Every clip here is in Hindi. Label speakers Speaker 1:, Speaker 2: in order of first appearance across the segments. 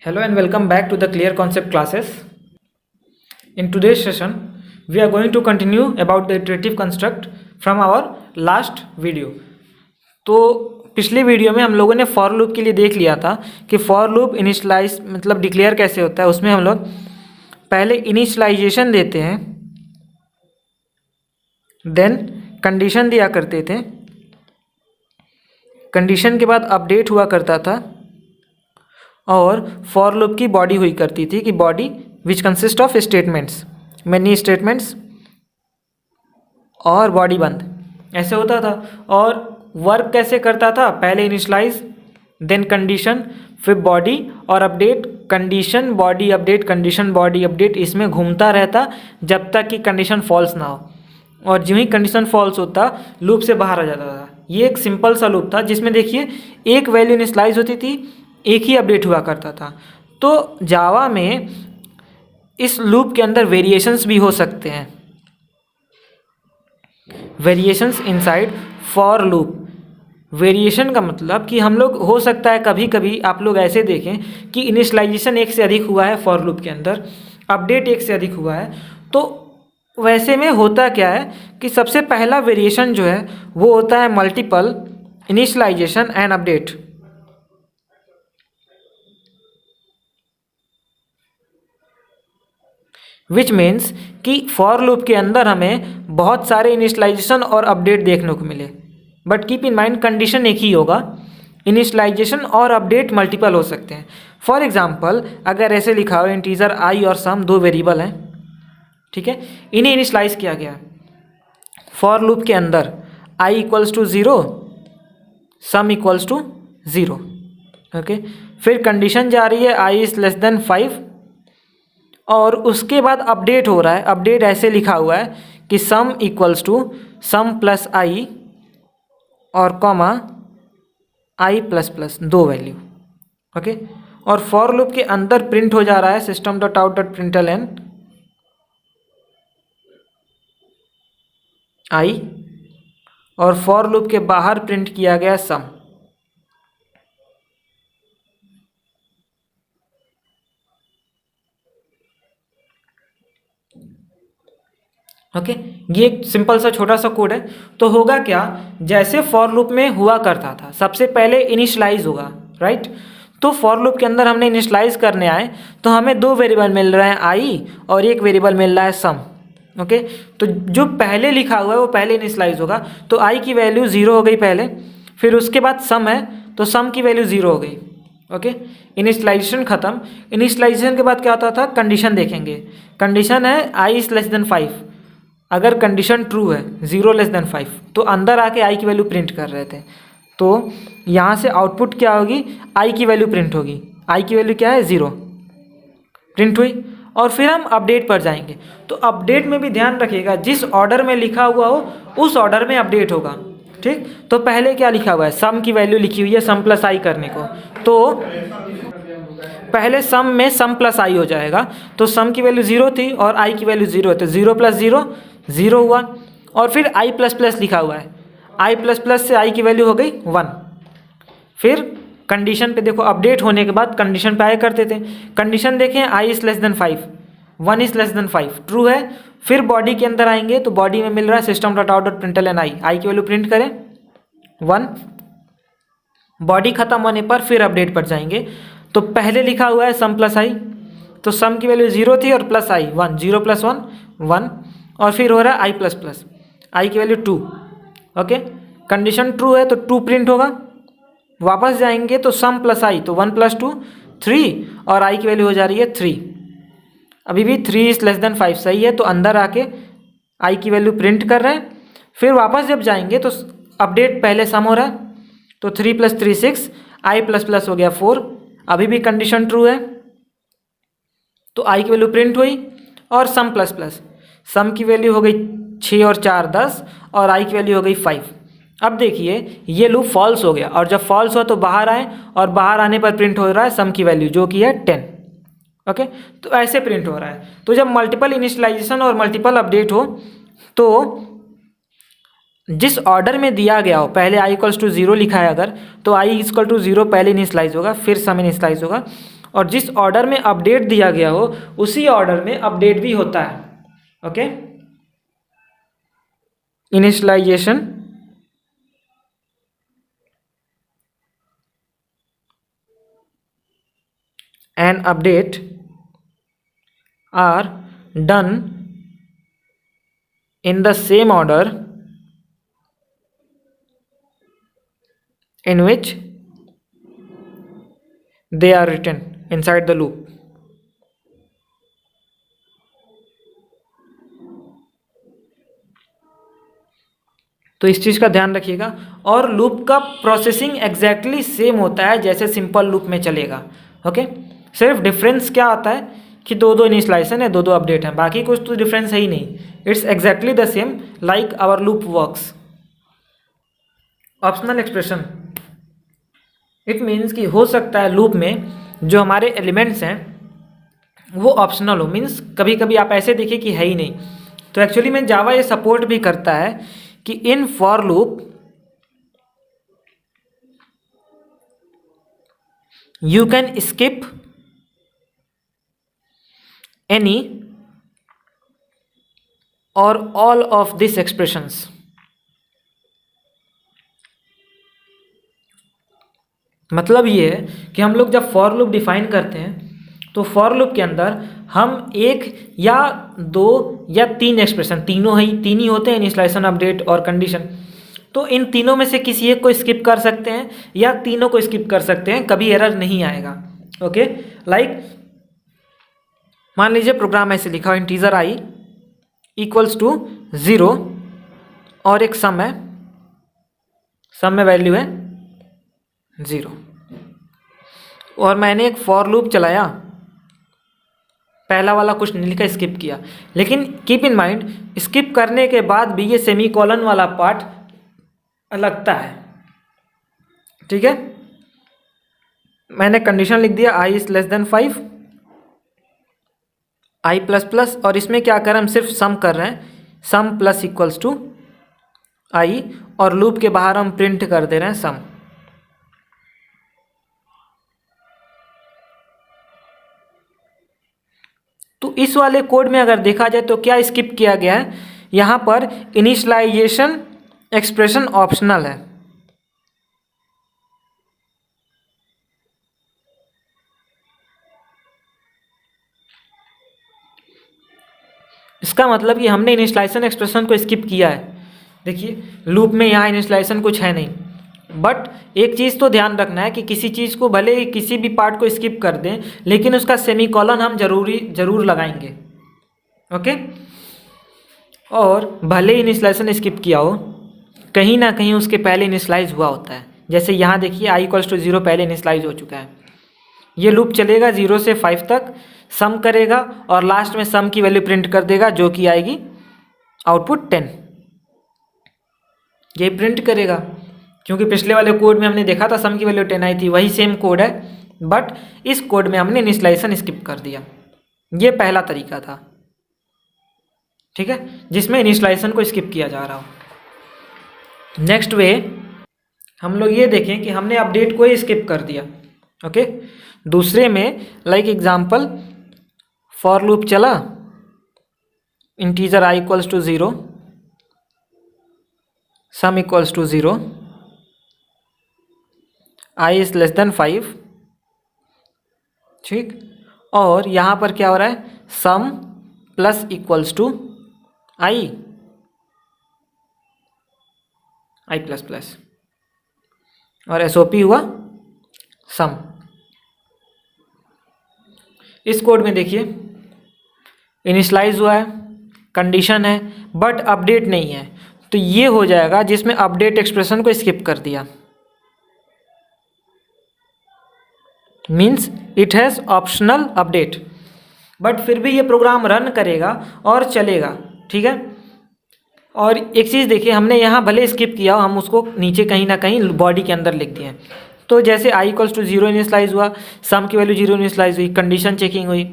Speaker 1: Hello and welcome back to the Clear Concept classes. In today's session, we are going to continue about the iterative construct from our last video. तो पिछले वीडियो में हम लोगों ने फॉर लूप के लिए देख लिया था कि फॉर लूप इनिशियलाइज मतलब डिक्लेयर कैसे होता है। उसमें हम लोग पहले इनिशियलाइजेशन देते हैं, देन कंडीशन दिया करते थे, कंडीशन के बाद अपडेट हुआ करता था और फॉर लूप की बॉडी हुई करती थी कि body which consist of statements, many statements और बॉडी बंद, ऐसे होता था। और वर्क कैसे करता था, पहले इनिशियलाइज देन कंडीशन फिर बॉडी और update, condition body update, condition body update, इसमें घूमता रहता जब तक कि कंडीशन फॉल्स ना हो। और जो ही कंडीशन फॉल्स होता लूप से बाहर आ जाता था। ये एक सिंपल सा लूप था जिसमें देखिए एक वैल्यू इनिशियलाइज होती थी, एक ही अपडेट हुआ करता था। तो जावा में इस लूप के अंदर वेरिएशंस भी हो सकते हैं, variations inside for loop. Variation का मतलब कि हम लोग हो सकता है कभी कभी आप लोग ऐसे देखें कि इनिशियलाइजेशन एक से अधिक हुआ है फॉर लूप के अंदर, अपडेट एक से अधिक हुआ है। तो वैसे में होता क्या है कि सबसे पहला वेरिएशन जो है वो होता है multiple initialization and update. Which means कि फॉर लूप के अंदर हमें बहुत सारे इनिशियलाइजेशन और अपडेट देखने को मिले, but keep in mind condition एक ही होगा, इनिशियलाइजेशन और अपडेट मल्टीपल हो सकते हैं। फॉर एग्जांपल अगर ऐसे लिखा हो इंटीजर आई और सम दो वेरिएबल हैं, ठीक है, इन्हें इनिशियलाइज किया गया फॉर लूप के अंदर, I equals to 0, sum equals to 0, okay. फिर कंडीशन जा रही है आई इज लेस देन 5 और उसके बाद अपडेट हो रहा है। अपडेट ऐसे लिखा हुआ है कि sum equals to sum plus I और कॉमा आई प्लस प्लस, दो वैल्यू, ओके। और फॉर लूप के अंदर प्रिंट हो जा रहा है system dot out dot println I, और फॉर लूप के बाहर प्रिंट किया गया सम। ओके, ये एक सिंपल सा छोटा सा कोड है। तो होगा क्या, जैसे फॉर लूप में हुआ करता था सबसे पहले इनिशियलाइज होगा, राइट। तो फॉर लूप के अंदर हमने इनिशियलाइज करने आए तो हमें दो वेरिएबल मिल रहे हैं आई और एक वेरिएबल मिल रहा है सम, ओके। तो जो पहले लिखा हुआ है वो पहले इनिशियलाइज होगा, तो आई की वैल्यू 0 हो गई पहले, फिर उसके बाद सम है तो सम की वैल्यू 0 हो गई, ओके। इनिशियलाइजेशन खत्म। इनिशियलाइजेशन के बाद क्या होता था, कंडीशन देखेंगे। कंडीशन है आई इज लेस देन 5, अगर कंडीशन ट्रू है 0 लेस देन 5 तो अंदर आके आई की वैल्यू प्रिंट कर रहे थे। तो यहाँ से आउटपुट क्या होगी, आई की वैल्यू प्रिंट होगी। आई की वैल्यू क्या है, 0 प्रिंट हुई। और फिर हम अपडेट पर जाएंगे। तो अपडेट में भी ध्यान रखिएगा जिस ऑर्डर में लिखा हुआ हो उस ऑर्डर में अपडेट होगा, ठीक। तो पहले क्या लिखा हुआ है, सम की वैल्यू लिखी हुई है सम प्लस आई करने को, तो पहले सम में सम प्लस आई हो जाएगा। तो सम की वैल्यू 0 थी और आई की वैल्यू 0 है, तो 0 प्लस 0 0 हुआ। और फिर आई प्लस प्लस लिखा हुआ है, आई प्लस प्लस से आई की वैल्यू हो गई 1। फिर कंडीशन पे देखो, अपडेट होने के बाद कंडीशन पे आया करते थे। कंडीशन देखें I is less than 5, 1 is less than 5, true है। फिर बॉडी के अंदर आएंगे तो बॉडी में मिल रहा है system dot out dot println I, I की वैल्यू प्रिंट करें 1। बॉडी खत्म होने पर फिर अपडेट पर जाएंगे तो पहले लिखा हुआ है सम प्लस आई, तो सम की वैल्यू 0 थी और प्लस आई 1, 0 प्लस 1 1। और फिर हो रहा है आई प्लस प्लस, आई की वैल्यू 2, ओके। कंडीशन ट्रू है तो 2 प्रिंट होगा। वापस जाएंगे तो सम प्लस आई, तो 1 प्लस 2 3 और आई की वैल्यू हो जा रही है 3। अभी भी 3 इज लेस देन 5 सही है, तो अंदर आके आई की वैल्यू प्रिंट कर रहे हैं। फिर वापस जब जाएंगे तो अपडेट पहले सम हो रहा है, तो 3 प्लस 3 6, आई प्लस प्लस हो गया 4। अभी भी कंडीशन ट्रू है तो आई की वैल्यू प्रिंट हुई। और सम प्लस प्लस, सम की वैल्यू हो गई 6 और 4 10 और आई की वैल्यू हो गई 5। अब देखिए ये लूप फॉल्स हो गया, और जब फॉल्स हुआ तो बाहर आए और बाहर आने पर प्रिंट हो रहा है सम की वैल्यू जो कि है 10, ओके। तो ऐसे प्रिंट हो रहा है। तो जब मल्टीपल इनिशियलाइजेशन और मल्टीपल अपडेट हो तो जिस ऑर्डर में दिया गया हो, पहले आई इक्वल्स टू 0 लिखा है अगर, तो आई इक्वल टू 0 पहले इनिशियलाइज होगा, फिर सम इनिशियलाइज होगा। और जिस ऑर्डर में अपडेट दिया गया हो उसी ऑर्डर में अपडेट भी होता है. Okay, initialization and update are done in the same order in which they are written inside the loop. तो इस चीज़ का ध्यान रखिएगा. और लूप का प्रोसेसिंग एग्जैक्टली सेम होता है जैसे सिंपल लूप में चलेगा. ओके, सिर्फ डिफरेंस क्या आता है कि दो इनिशियलाइजेशन है, दो अपडेट है, बाकी कुछ तो डिफरेंस है ही नहीं. It's exactly the same like our loop works. Optional expression, it means कि हो सकता है लूप में जो हमारे एलिमेंट्स हैं वो ऑप्शनल हो. मीन्स कभी कभी आप ऐसे देखिए कि है ही नहीं. तो एक्चुअली में जावा ये सपोर्ट भी करता है कि in for loop you can skip any or all of these expressions. मतलब ये है कि हम लोग जब फॉर लूप डिफाइन करते हैं तो फॉर लूप के अंदर हम एक या दो या तीन एक्सप्रेशन, तीन ही होते हैं, इनिशियलाइजेशन, अपडेट और कंडीशन. तो इन तीनों में से किसी एक को स्किप कर सकते हैं या तीनों को स्किप कर सकते हैं, कभी एरर नहीं आएगा. ओके, लाइक मान लीजिए प्रोग्राम ऐसे लिखा हो, इंटीजर i इक्वल्स टू 0 और एक सम है, सम में वैल्यू है 0 और मैंने एक फॉर लूप चलाया, पहला वाला कुछ नहीं लिखा, स्किप किया. लेकिन कीप इन माइंड, स्किप करने के बाद भी ये सेमीकोलन वाला पार्ट लगता है. ठीक है, मैंने कंडीशन लिख दिया i is less than 5, i plus plus, और इसमें क्या कर रहे हैं, हम सिर्फ सम कर रहे हैं, सम प्लस इक्वल्स टू i, और लूप के बाहर हम प्रिंट कर दे रहे हैं सम. तो इस वाले कोड में अगर देखा जाए तो क्या स्किप किया गया है, यहाँ पर इनिशियलाइजेशन एक्सप्रेशन ऑप्शनल है. इसका मतलब कि हमने इनिशियलाइजेशन एक्सप्रेशन को स्किप किया है. देखिए लूप में यहाँ इनिशियलाइजेशन कुछ है नहीं, बट एक चीज़ तो ध्यान रखना है कि किसी चीज़ को भले ही किसी भी पार्ट को स्किप कर दें लेकिन उसका सेमीकोलन हम जरूर लगाएंगे. ओके, और भले ही इनिशियलाइजेशन स्किप किया हो, कहीं ना कहीं उसके पहले इनिशियलाइज हुआ होता है. जैसे यहाँ देखिए i इक्वल्स टू 0 पहले इनिशियलाइज हो चुका है. ये लूप चलेगा 0 से 5 तक, सम करेगा और लास्ट में सम की वैल्यू प्रिंट कर देगा जो कि आएगी आउटपुट 10. ये प्रिंट करेगा क्योंकि पिछले वाले कोड में हमने देखा था सम की वैल्यू 10 आई थी, वही सेम कोड है, बट इस कोड में हमने इनिशियलाइजेशन स्किप कर दिया. ये पहला तरीका था, ठीक है, जिसमें इनिशियलाइजेशन को स्किप किया जा रहा हो. नेक्स्ट वे हम लोग ये देखें कि हमने अपडेट को ही स्किप कर दिया. ओके, दूसरे में लाइक एग्जांपल फॉर लूप चला, integer i equals to 0, sum equals to 0, i is less than 5. ठीक, और यहाँ पर क्या हो रहा है, sum plus equals to i plus plus, और SOP हुआ सम. इस कोड में देखिए इनिशियलाइज हुआ है, कंडीशन है, बट अपडेट नहीं है. तो ये हो जाएगा जिसमें अपडेट एक्सप्रेशन को स्किप कर दिया, means it has optional update, but फिर भी ये प्रोग्राम रन करेगा और चलेगा. ठीक है, और एक चीज़ देखिए, हमने यहाँ भले स्किप किया, हम उसको नीचे कहीं ना कहीं बॉडी के अंदर लिख दिए. तो जैसे i इक्वल्स टू 0 इनिशियलाइज हुआ, सम की वैल्यू 0 इनिशियलाइज हुई, कंडीशन चेकिंग हुई,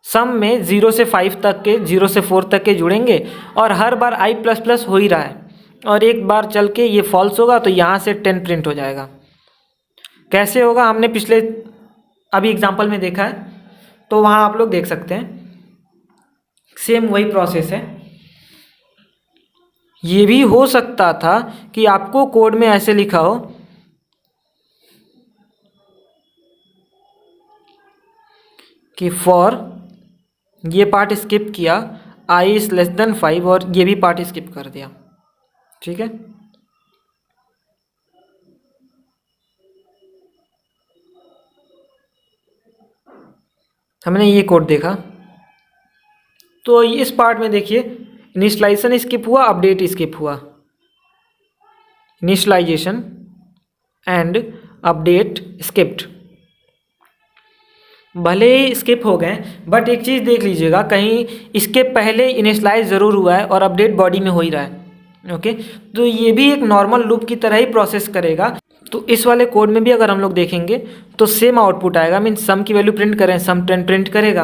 Speaker 1: सम में 0 से 5 तक के, 0 से 4 तक के जुड़ेंगे और हर बार i प्लस प्लस हो ही रहा है, और एक बार चल के ये फॉल्स होगा तो यहाँ से 10 प्रिंट हो जाएगा. कैसे होगा, हमने पिछले अभी एग्जांपल में देखा है, तो वहाँ आप लोग देख सकते हैं सेम वही प्रोसेस है। ये भी हो सकता था कि आपको कोड में ऐसे लिखा हो कि फॉर ये पार्ट स्किप किया, i इज लेस देन 5, और ये भी पार्ट स्किप कर दिया। ठीक है, हमने ये कोड देखा। तो इस पार्ट में देखिए इनिशियलाइजेशन स्किप हुआ, अपडेट स्किप हुआ, इनिशियलाइजेशन एंड अपडेट स्किप्ड। भले ही स्किप हो गए, बट एक चीज़ देख लीजिएगा, कहीं इसके पहले इनिशियलाइज ज़रूर हुआ है और अपडेट बॉडी में हो ही रहा है। ओके, तो ये भी एक नॉर्मल लूप की तरह ही प्रोसेस करेगा। तो इस वाले कोड में भी अगर हम लोग देखेंगे तो सेम आउटपुट आएगा, मीन्स सम की वैल्यू प्रिंट करें, सम प्रिंट करेगा,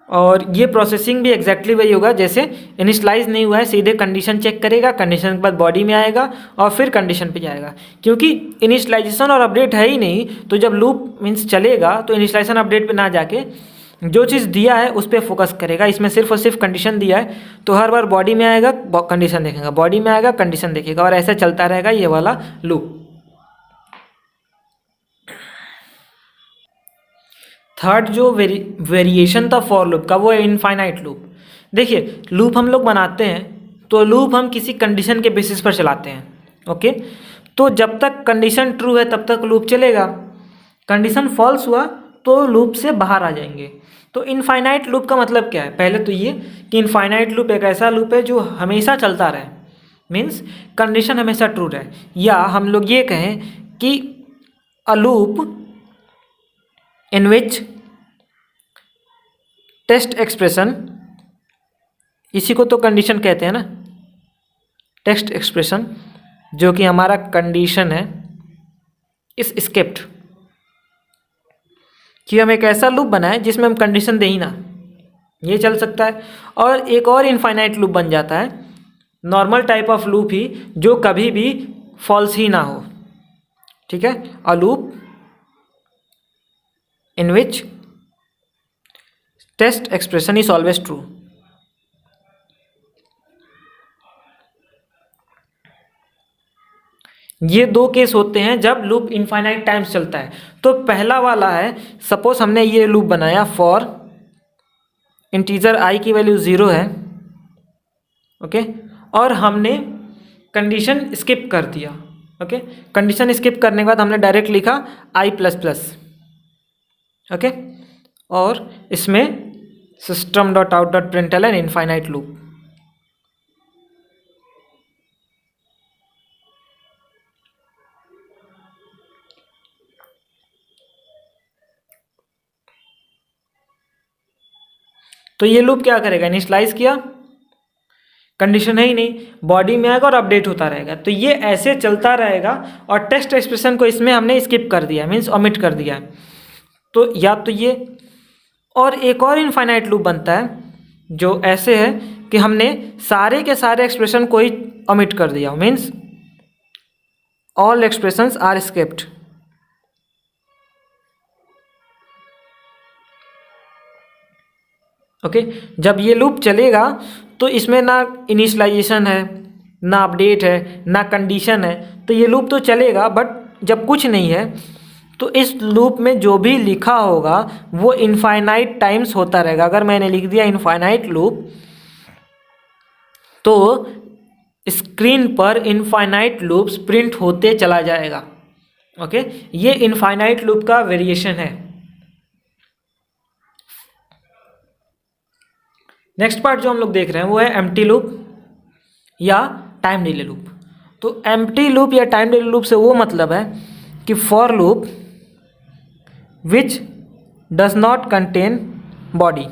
Speaker 1: और ये प्रोसेसिंग भी एग्जैक्टली वही होगा जैसे इनिशियलाइज नहीं हुआ है, सीधे कंडीशन चेक करेगा, कंडीशन के बाद बॉडी में आएगा और फिर कंडीशन पे जाएगा। क्योंकि इनिशियलाइजेशन और अपडेट है ही नहीं, तो जब लूप मीन्स चलेगा तो इनिशियलाइजेशन अपडेट पे ना जाके जो चीज़ दिया है उस पर फोकस करेगा। इसमें सिर्फ और सिर्फ कंडीशन दिया है, तो हर बार बॉडी में आएगा, कंडीशन देखेगा, बॉडी में आएगा, कंडीशन देखेगा, और ऐसा चलता रहेगा ये वाला लूप। थर्ड जो वेरिएशन था फॉर लूप का, वो है इनफाइनाइट लूप। देखिए लूप हम लोग बनाते हैं तो लूप हम किसी कंडीशन के बेसिस पर चलाते हैं। ओके, तो जब तक कंडीशन ट्रू है तब तक लूप चलेगा, कंडीशन फॉल्स हुआ तो लूप से बाहर आ जाएंगे। तो इनफाइनाइट लूप का मतलब क्या है? पहले तो ये कि इनफाइनाइट लूप एक ऐसा लूप है जो हमेशा चलता रहे, मीन्स कंडीशन हमेशा ट्रू रहे, या हम लोग ये कहें कि a loop in which test expression, इसी को तो कंडीशन कहते हैं ना, टेस्ट एक्सप्रेशन जो कि हमारा कंडीशन है, इस स्किप्ड, कि हम एक ऐसा लूप बनाए जिसमें हम कंडीशन दे ही ना, ये चल सकता है। और एक और इनफाइनाइट लूप बन जाता है, नॉर्मल टाइप ऑफ लूप ही, जो कभी भी फॉल्स ही ना हो। ठीक है, अ loop in which test expression is always true। ये दो केस होते हैं जब लूप इनफाइनाइट टाइम्स चलता है। तो पहला वाला है, सपोज हमने ये लूप बनाया फॉर इंटीजर i की वैल्यू 0 है, ओके, और हमने कंडीशन स्किप कर दिया। ओके, कंडीशन स्किप करने के बाद हमने डायरेक्ट लिखा i++, ओके, और इसमें system.out.println इनफाइनाइट लूप। तो ये लूप क्या करेगा? इनिशियलाइज किया, कंडीशन है ही नहीं, बॉडी में आएगा और अपडेट होता रहेगा। तो ये ऐसे चलता रहेगा, और टेस्ट एक्सप्रेशन को इसमें हमने स्किप कर दिया, मीन्स ओमिट कर दिया। तो या तो ये, और एक और इनफाइनाइट लूप बनता है जो ऐसे है कि हमने सारे के सारे एक्सप्रेशन को ही ओमिट कर दिया, means all expressions are skipped. Okay, जब ये लूप चलेगा तो इसमें ना इनिशियलाइजेशन है, ना अपडेट है, ना कंडीशन है, तो ये लूप तो चलेगा, बट जब कुछ नहीं है तो इस लूप में जो भी लिखा होगा वो इनफाइनाइट टाइम्स होता रहेगा। अगर मैंने लिख दिया इनफाइनाइट लूप, तो स्क्रीन पर इनफाइनाइट लूप्स प्रिंट होते चला जाएगा। ओके, ये इनफाइनाइट लूप का वेरिएशन है। नेक्स्ट पार्ट जो हम लोग देख रहे हैं वो है एम्प्टी लूप या टाइम डिले लूप। तो एम्प्टी लूप या टाइम डिले लूप से वो मतलब है कि for loop which does not contain body.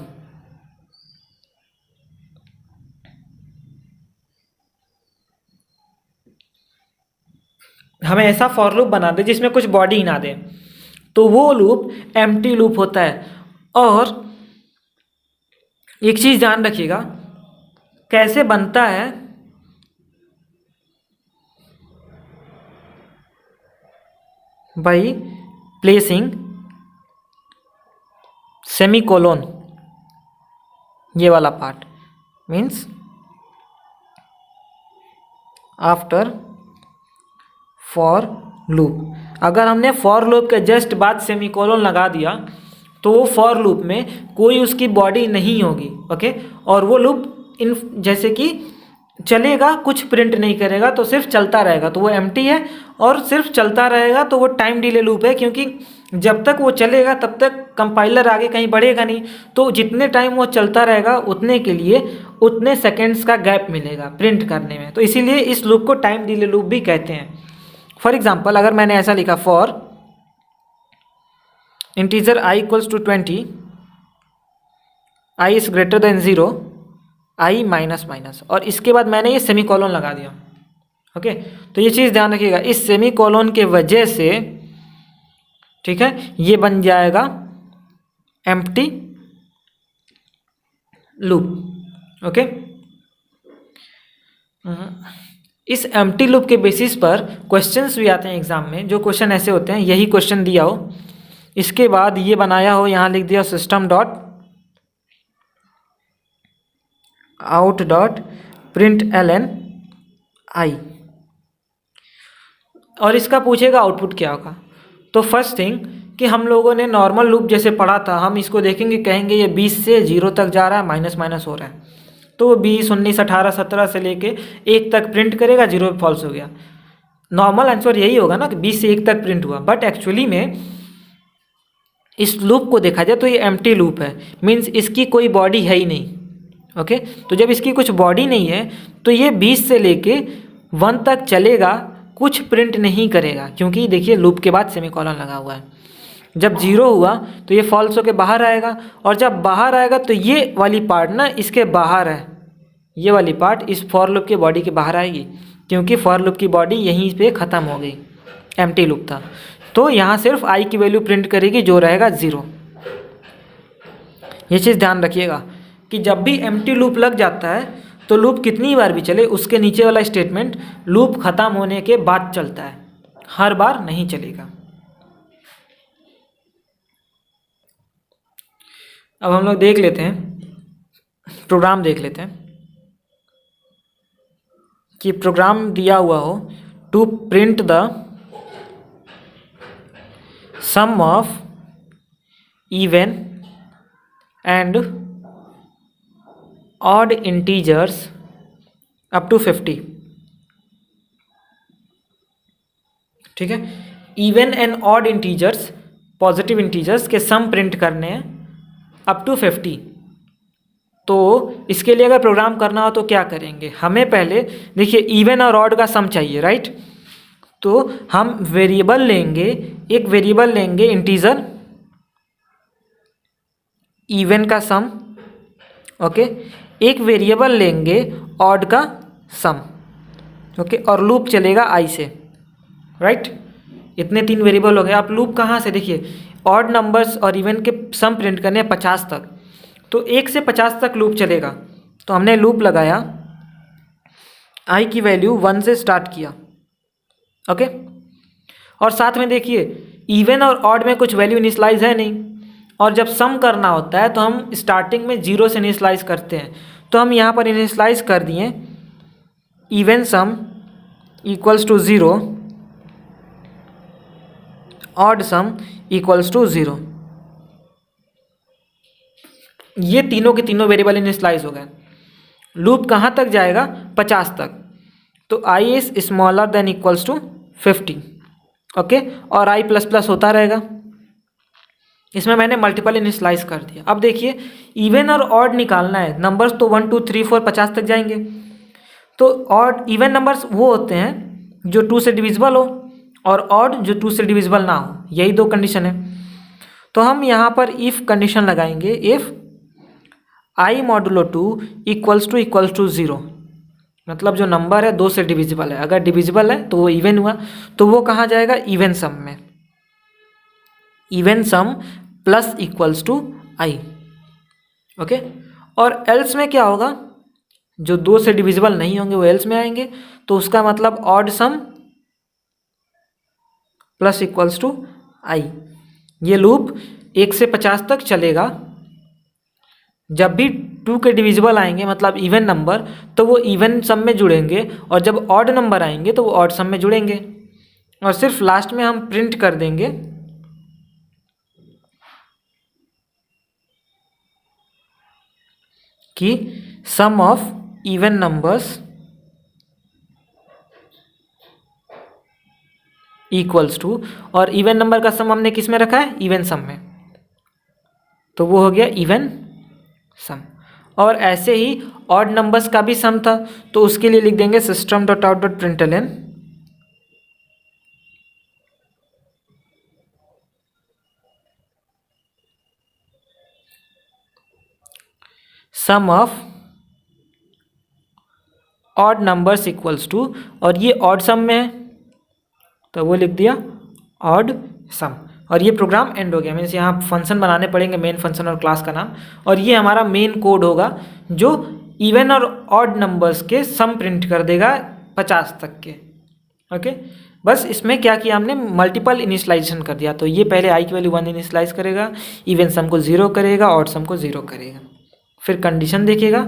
Speaker 1: हमें ऐसा फॉर लूप बना दे जिसमें कुछ बॉडी ही ना दे, तो वो लूप एम्प्टी लूप होता है। और एक चीज़ ध्यान रखिएगा, कैसे बनता है, भाई प्लेसिंग सेमीकोलन, ये वाला part means after for loop. अगर हमने फॉर लूप के जस्ट बाद सेमीकोलन लगा दिया तो वो फॉर लूप में कोई उसकी बॉडी नहीं होगी, ओके। और वो लूप इन जैसे कि चलेगा, कुछ प्रिंट नहीं करेगा, तो सिर्फ चलता रहेगा, तो वो एम्प्टी है। और सिर्फ चलता रहेगा तो वो टाइम डिले लूप है, क्योंकि जब तक वो चलेगा तब तक कंपाइलर आगे कहीं बढ़ेगा नहीं, तो जितने टाइम वो चलता रहेगा उतने के लिए उतने सेकेंड्स का गैप मिलेगा प्रिंट करने में, तो इसीलिए इस लूप को टाइम डिले लूप भी कहते हैं। फॉर एग्जाम्पल, अगर मैंने ऐसा लिखा for integer i equals to 20, i is greater than 0, i minus minus, और इसके बाद मैंने ये सेमीकोलन लगा दिया, ओके। तो ये चीज़ ध्यान रखिएगा, इस सेमीकोलन के वजह से, ठीक है, ये बन जाएगा एम्प्टी लूप, ओके। इस एम्प्टी लूप के बेसिस पर क्वेश्चंस भी आते हैं एग्जाम में, जो क्वेश्चन ऐसे होते हैं, यही क्वेश्चन दिया हो, इसके बाद ये बनाया हो, यहाँ लिख दिया system dot out dot print ln i, और इसका पूछेगा आउटपुट क्या होगा। तो फर्स्ट थिंग कि हम लोगों ने नॉर्मल लूप जैसे पढ़ा था, हम इसको देखेंगे, कहेंगे ये 20 से 0 तक जा रहा है, माइनस माइनस हो रहा है, तो 20, 19, 18, 17 से लेके 1 तक प्रिंट करेगा, 0 फॉल्स हो गया। नॉर्मल आंसर यही होगा ना कि 20 से 1 तक प्रिंट हुआ, बट एक्चुअली में इस लूप को देखा जाए तो ये एम्प्टी लूप है, मीन्स इसकी कोई बॉडी है ही नहीं, ओके। तो जब इसकी कुछ बॉडी नहीं है तो ये 20 से लेके 1 तक चलेगा, कुछ प्रिंट नहीं करेगा, क्योंकि देखिए लूप के बाद सेमीकोलन लगा हुआ है। जब 0 हुआ तो ये फॉल्स होके बाहर आएगा, और जब बाहर आएगा तो ये वाली पार्ट ना इसके बाहर है, ये वाली पार्ट इस फॉर लूप के बॉडी के बाहर आएगी, क्योंकि फॉर लूप की बॉडी यहीं पे ख़त्म हो गई, एम्प्टी लूप था। तो यहाँ सिर्फ i की वैल्यू प्रिंट करेगी, जो रहेगा 0। ये चीज़ ध्यान रखिएगा कि जब भी एम्प्टी लूप लग जाता है तो लूप कितनी बार भी चले, उसके नीचे वाला स्टेटमेंट लूप ख़त्म होने के बाद चलता है, हर बार नहीं चलेगा। अब हम लोग देख लेते हैं, प्रोग्राम देख लेते हैं कि प्रोग्राम दिया हुआ हो to print the sum of even and odd integers up to 50, ठीक है। Even and odd integers, positive integers के सम प्रिंट करने हैं अप टू 50। तो इसके लिए अगर प्रोग्राम करना हो तो क्या करेंगे, हमें पहले देखिए इवन और ऑड का सम चाहिए, राइट। तो हम वेरिएबल लेंगे, एक वेरिएबल लेंगे इंटीजर इवन का सम, ओके। एक वेरिएबल लेंगे ऑड का सम, ओके, और लूप चलेगा i से, राइट। इतने 3 वेरिएबल हो गए। आप लूप कहाँ से, देखिए ऑड नंबर्स और इवन के सम प्रिंट करने हैं 50 तक, तो 1 से 50 तक लूप चलेगा। तो हमने लूप लगाया, i की वैल्यू 1 से स्टार्ट किया, ओके। और साथ में देखिए इवन और ऑड में कुछ वैल्यू इनिशियलाइज है नहीं, और जब सम करना होता है तो हम स्टार्टिंग में 0 से इनिशियलाइज करते हैं। तो हम यहाँ पर इनिशियलाइज कर दिए even sum equals to 0, odd sum equals to 0। ये तीनों के तीनों वेरिएबल इनिशियलाइज हो गए। लूप कहाँ तक जाएगा, 50 तक। तो i is smaller than equals to 50, okay. और i प्लस प्लस होता रहेगा। इसमें मैंने मल्टीपल इनिशियलाइज कर दिया। अब देखिए इवन और ऑड निकालना है, नंबर्स तो 1 2 3 4 50 तक जाएंगे। तो ऑड इवन नंबर्स वो होते हैं जो 2 से डिविजिबल हो, और ऑड जो 2 से डिविजिबल ना हो, यही 2 कंडीशन है। तो हम यहाँ पर इफ़ कंडीशन लगाएंगे, if i modulo 2 equals to 0, मतलब जो नंबर है 2 से डिविजिबल है। अगर डिविजिबल है तो वो इवन हुआ, तो वो कहाँ जाएगा, इवन सम में। Even sum plus equals to i, okay. और एल्स में क्या होगा, जो 2 से डिविजिबल नहीं होंगे वो एल्स में आएंगे, तो उसका मतलब odd sum plus equals to i। ये लूप 1 से 50 तक चलेगा। जब भी 2 के डिविजिबल आएंगे मतलब इवन नंबर, तो वो इवन सम में जुड़ेंगे, और जब ऑड नंबर आएंगे तो वो ऑड सम में जुड़ेंगे। और सिर्फ लास्ट में हम प्रिंट कर देंगे कि sum of even numbers equals to, और इवन नंबर का सम हमने किस में रखा है? इवन सम में, तो वो हो गया इवन सम। और ऐसे ही ऑड नंबर्स का भी सम था, तो उसके लिए लिख देंगे system dot out dot println sum of odd numbers equals to, और ये ऑड सम में है तो वो लिख दिया ऑड सम। और ये प्रोग्राम एंड हो गया। मीन्स यहाँ फंक्शन बनाने पड़ेंगे, मेन फंक्शन और क्लास का नाम, और ये हमारा मेन कोड होगा जो इवन और ऑड नंबर्स के सम प्रिंट कर देगा 50 तक के। ओके, बस इसमें क्या किया हमने? मल्टीपल इनिशियलाइजेशन कर दिया। तो ये पहले आई की वैल्यू 1 इनिशियलाइज करेगा, इवन सम को 0 करेगा, ऑड सम को 0 करेगा, फिर कंडीशन देखेगा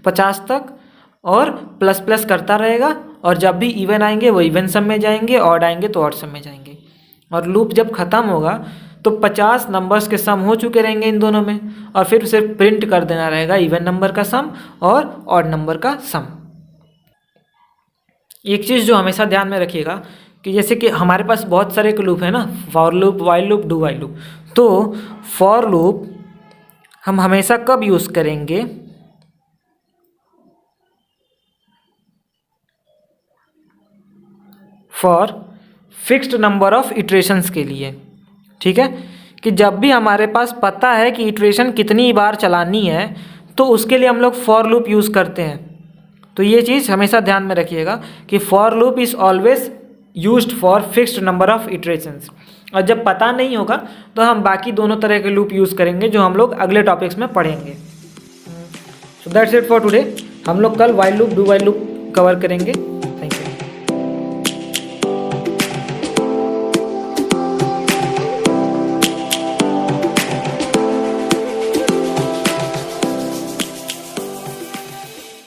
Speaker 1: 50 तक और प्लस प्लस करता रहेगा, और जब भी इवन आएंगे वो इवन सम में जाएंगे, ऑड आएंगे तो ऑड सम में जाएंगे। और लूप जब ख़त्म होगा तो 50 नंबर्स के सम हो चुके रहेंगे इन दोनों में, और फिर उसे प्रिंट कर देना रहेगा इवन नंबर का सम और ऑड नंबर का सम। एक चीज़ जो हमेशा ध्यान में रखिएगा कि जैसे कि हमारे पास बहुत सारे लूप है ना, for loop, while loop, do while loop. तो फॉर लूप हम हमेशा कब यूज़ करेंगे? For fixed number of iterations के लिए। ठीक है, कि जब भी हमारे पास पता है कि इटरेशन कितनी बार चलानी है तो उसके लिए हम लोग फॉर लूप यूज़ करते हैं। तो ये चीज़ हमेशा ध्यान में रखिएगा कि for loop is always used for fixed number of iterations. और जब पता नहीं होगा तो हम बाकी दोनों तरह के लूप यूज़ करेंगे जो हम लोग अगले टॉपिक्स में पढ़ेंगे। So that's it for today. हम लोग कल while loop, do while loop cover करेंगे।